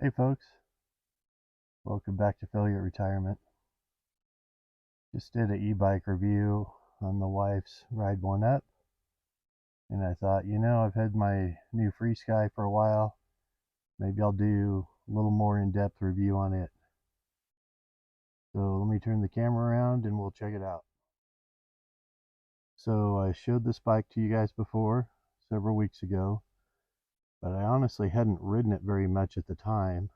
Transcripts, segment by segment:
Hey folks, welcome back to Failure Retirement. Just did an e-bike review on the wife's Ride One Up, and I thought, I've had my new FreeSky for a while. Maybe I'll do a little more in-depth review on it. So let me turn the camera around and we'll check it out. So I showed this bike to you guys before, several weeks ago, but I honestly hadn't ridden it very much at the time.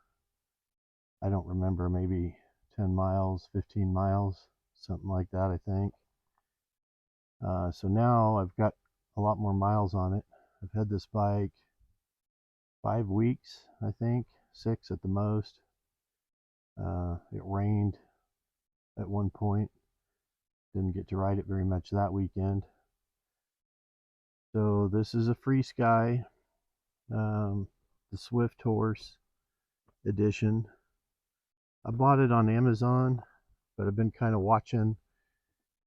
I don't remember, maybe 10 miles, 15 miles, something like that, I think. So now I've got a lot more miles on it. I've had this bike 5 weeks, I think, 6 at the most. It rained at one point. Didn't get to ride it very much that weekend. So this is a FreeSky, the Swift Horse edition. I bought it on Amazon, but I've been kind of watching,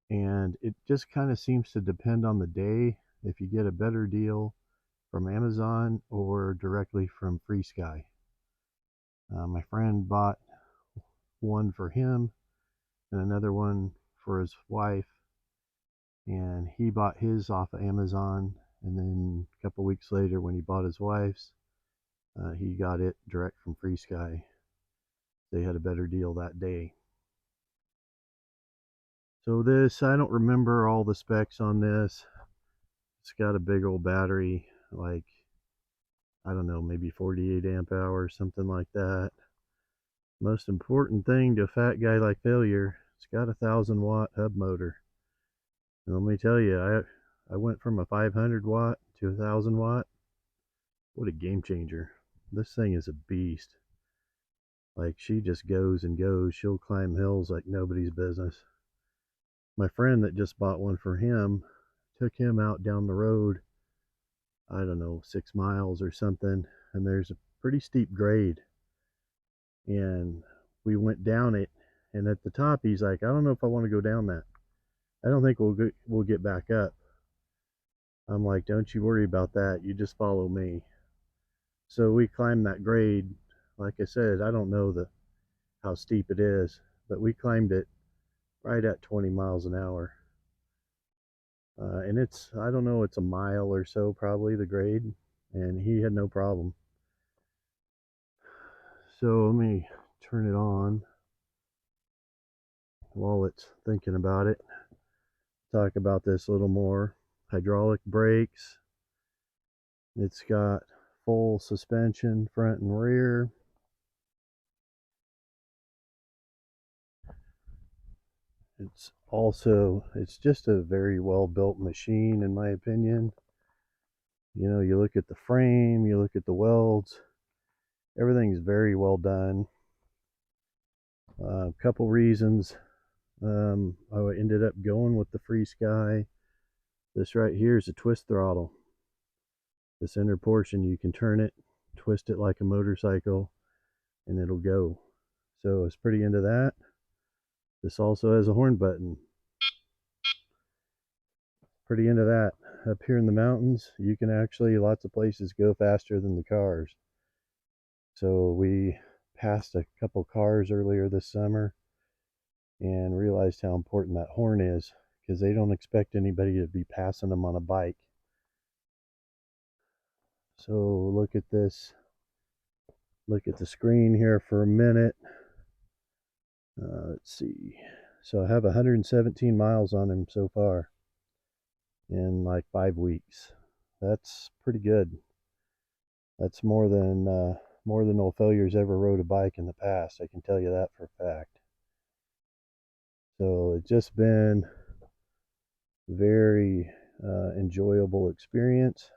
and it just kind of seems to depend on the day if you get a better deal from Amazon or directly from FreeSky. My friend bought one for him and another one for his wife, and he bought his off of Amazon, and then a couple weeks later when he bought his wife's, he got it direct from FreeSky. They had a better deal that day. So this, I don't remember all the specs on this. It's got a big old battery, like, I don't know, maybe 48 amp hours, something like that. Most important thing to a fat guy like Failure, it's got a 1,000-watt hub motor. And let me tell you, I went from a 500 watt to a 1,000 watt. What a game changer. This thing is a beast. Like, she just goes and goes. She'll climb hills like nobody's business. My friend that just bought one for him, took him out down the road, I don't know, 6 miles or something, and there's a pretty steep grade. And we went down it, and at the top he's like, I don't know if I want to go down that. I don't think we'll get back up. I'm like, don't you worry about that, you just follow me. So we climbed that grade. Like I said, I don't know how steep it is, but we climbed it right at 20 miles an hour. And it's, I don't know, it's a mile or so probably, the grade, and he had no problem. So let me turn it on while it's thinking about it. Talk about this a little more. Hydraulic brakes. It's got full suspension, front and rear. It's just a very well built machine, in my opinion. You look at the frame, you look at the welds, everything's very well done. A couple reasons I ended up going with the FreeSky. This right here is a twist throttle. This inner portion, you can turn it, twist it like a motorcycle, and it'll go. So I was pretty into that. This also has a horn button. Pretty into that. Up here in the mountains, you can actually, lots of places go faster than the cars. So we passed a couple cars earlier this summer and realized how important that horn is, because they don't expect anybody to be passing them on a bike. So look at this. Look at the screen here for a minute. Let's see. So I have 117 miles on him so far in like 5 weeks. That's pretty good. That's more than old Failure's ever rode a bike in the past. I can tell you that for a fact. So it's just been very enjoyable experience.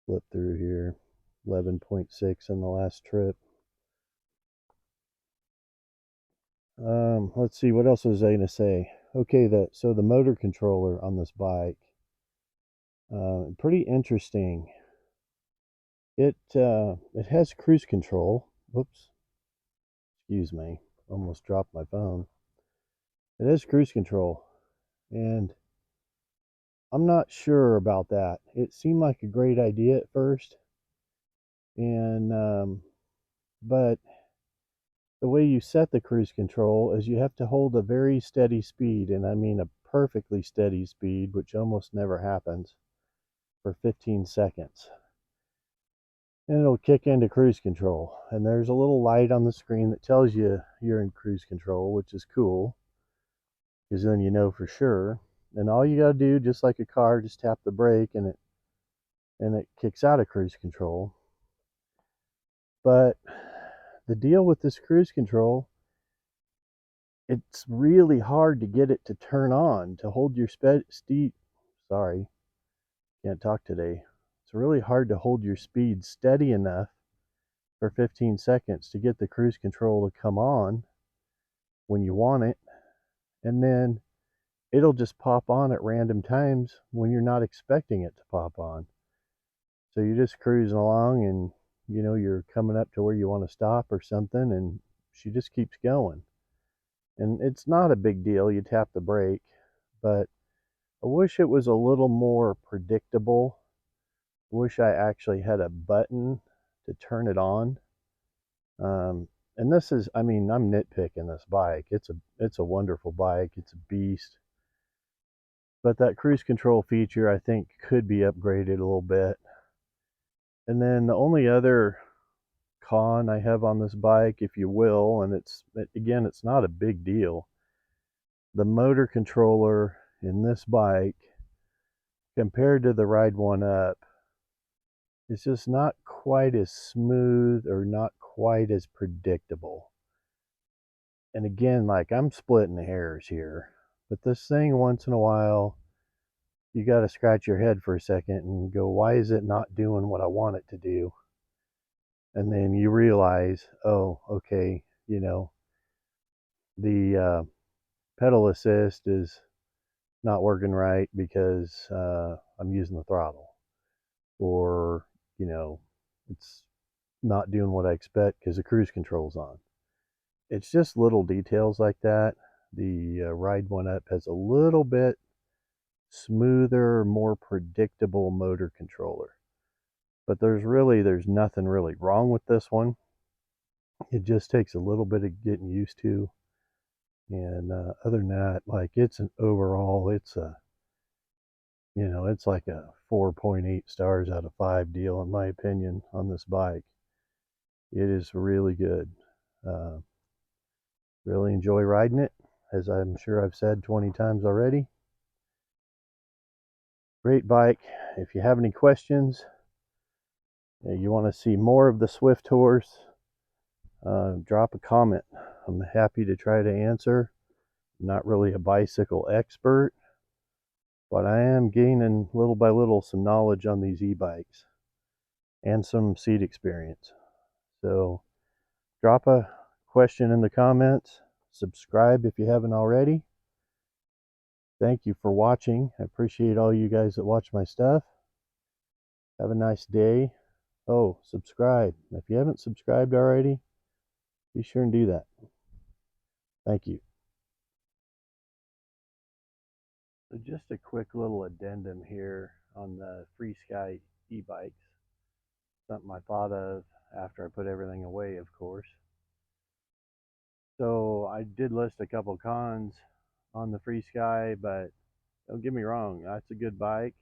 Flip through here, 11.6 in the last trip. Let's see, what else was I going to say? Okay, so the motor controller on this bike, pretty interesting. It has cruise control. Whoops, excuse me, almost dropped my phone. It has cruise control, and I'm not sure about that. It seemed like a great idea at first, And but the way you set the cruise control is you have to hold a very steady speed, and I mean a perfectly steady speed, which almost never happens, for 15 seconds. And it'll kick into cruise control. And there's a little light on the screen that tells you you're in cruise control, which is cool, because then you know for sure. And all you got to do, just like a car, just tap the brake and it kicks out of cruise control. But the deal with this cruise control, it's really hard to get it to turn on, to hold your sorry, can't talk today. It's really hard to hold your speed steady enough for 15 seconds to get the cruise control to come on when you want it. And then it'll just pop on at random times when you're not expecting it to pop on. So you're just cruising along and you're coming up to where you want to stop or something, and she just keeps going. And it's not a big deal. You tap the brake, but I wish it was a little more predictable. I wish I actually had a button to turn it on. And this is, I mean, I'm nitpicking this bike. It's a wonderful bike. It's a beast. But that cruise control feature, I think, could be upgraded a little bit. And then the only other con I have on this bike, if you will, and again, it's not a big deal. The motor controller in this bike, compared to the Ride One Up, is just not quite as smooth or not quite as predictable. And again, like, I'm splitting hairs here, but this thing, once in a while, you got to scratch your head for a second and go, why is it not doing what I want it to do? And then you realize, oh, okay, the pedal assist is not working right because I'm using the throttle, or it's not doing what I expect because the cruise control's on. It's just little details like that. The Ride One Up has a little bit smoother, more predictable motor controller, but there's nothing really wrong with this one. It just takes a little bit of getting used to. And other than that, like, it's an overall, it's like a 4.8 stars out of 5 deal, in my opinion, on this bike. It is really good. Uh, really enjoy riding it, as I'm sure I've said 20 times already. Great bike. If you have any questions, you want to see more of the Swift Horse, drop a comment. I'm happy to try to answer. I'm not really a bicycle expert, but I am gaining little by little some knowledge on these e-bikes and some seat experience. So drop a question in the comments. Subscribe if you haven't already. Thank you for watching. I appreciate all you guys that watch my stuff. Have a nice day. Oh, subscribe. If you haven't subscribed already, be sure and do that. Thank you. So just a quick little addendum here on the FreeSky e-bikes. Something I thought of after I put everything away, of course. So I did list a couple cons on the FreeSky, but don't get me wrong, that's a good bike.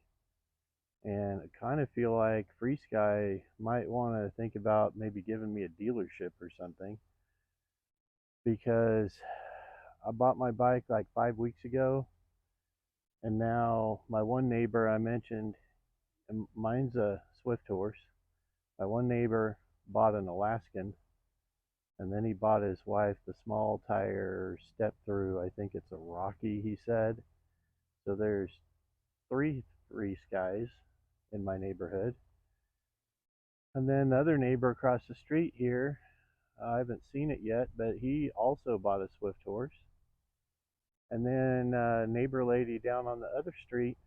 And I kind of feel like FreeSky might want to think about maybe giving me a dealership or something, because I bought my bike like 5 weeks ago, and now my one neighbor I mentioned, and mine's a Swift Horse. My one neighbor bought an Alaskan, and then he bought his wife the small tire step through. I think it's a Rocky, he said. So there's 3 FreeSkys in my neighborhood. And then the other neighbor across the street here, I haven't seen it yet, but he also bought a Swift Horse. And then neighbor lady down on the other street,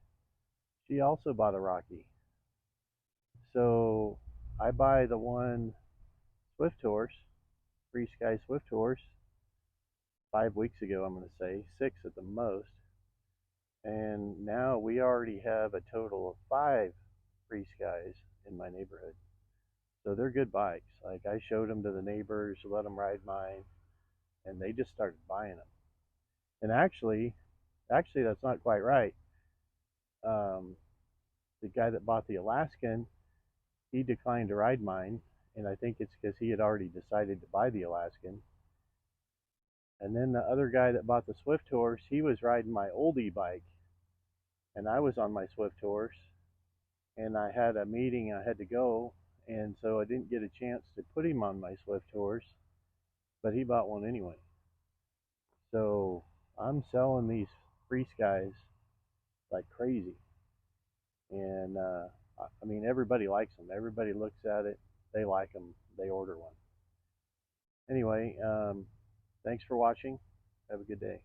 she also bought a Rocky. So I buy the one Swift Horse, FreeSky Swift Horse, 5 weeks ago, I'm going to say, 6 at the most. And now we already have a total of 5 FreeSkys in my neighborhood. So they're good bikes. Like I showed them to the neighbors, let them ride mine, and they just started buying them. And actually, that's not quite right. Um, the guy that bought the Alaskan, he declined to ride mine, and I think it's because he had already decided to buy the Alaskan. And then the other guy that bought the Swift Horse, he was riding my old e-bike, and I was on my Swift Horse, and I had a meeting I had to go, and so I didn't get a chance to put him on my Swift Horse, but he bought one anyway. So I'm selling these FreeSkys like crazy, and I mean everybody likes them. Everybody looks at it, they like them, they order one. Anyway, thanks for watching. Have a good day.